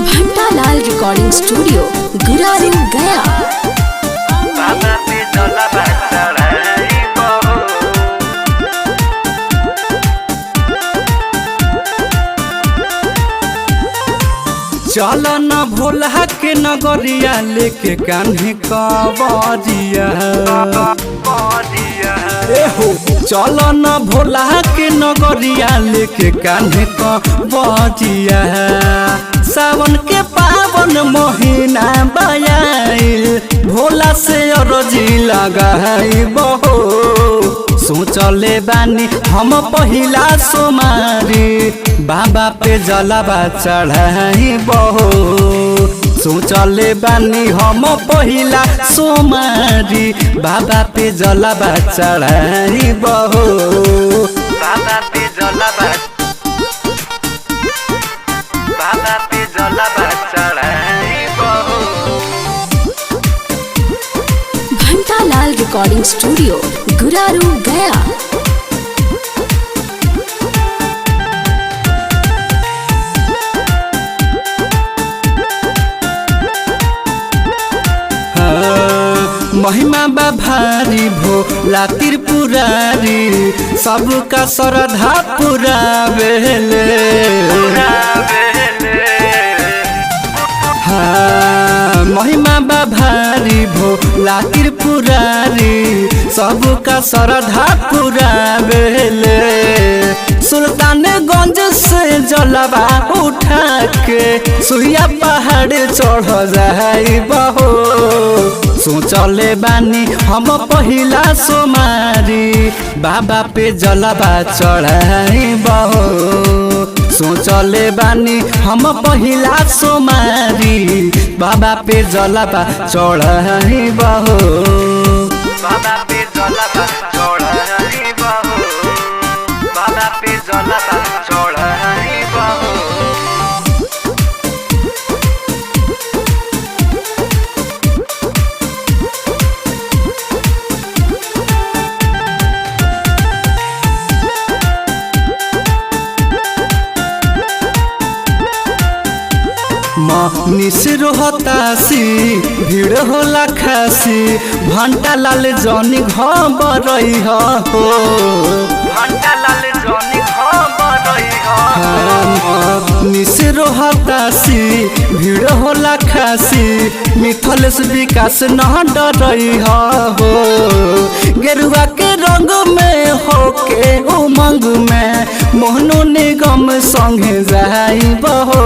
Bhantalal recording studio Guraru गया। चल न भोला के नगरिया लेके कान्हे कवरिया। चल न भोला के नगरिया लेके कान्हे कवरिया। सावन के पावन महीना बयाइल भोला से अरजी लगाई बहो। सोचले बानी हम पहिला सोमारी बाबा पे जलवा चढ़ाई बहो। सोचले बानी हम पहिला सोमारी बाबा पे जलवा चढ़ाई बहो। बाबा पे जलवा चढ़ाई बहो। भंटालाल रिकॉर्डिंग स्टूडियो गुरारू गया। महिमा बा भारी भोला त्रिपुरारी सबका श्रद्धा पुरावेले। महिमा बा भारी भोला त्रिपुरारी सबका श्रद्धा पुरावेले। सुल्तानगंज से जलवा उठा के सुइया पहाड़ चढ़ जाई बहो। सोचले बानी हम पहिला सोमारी बाबा पे जलवा चढ़ाई बहो। सोचले बानी हम पहिला सोमारी बाबा पे जलवा चढ़ाई बहो। बाबा पे जलवा चढ़ाई बहो। बाबा पे जलवा चढ़ाई बहो। मनीष रोहतासी भीड़ होला खासी भंटालाल जनी घबरई हो। भंटालाल जनी घबरई हो। मनीष रोहतासी भीड़ होला खासी मिथलेश विकास न डरई हो। गेरुआ के रंग में होके उमंग में मोहनु निगम संगे जाई बहो।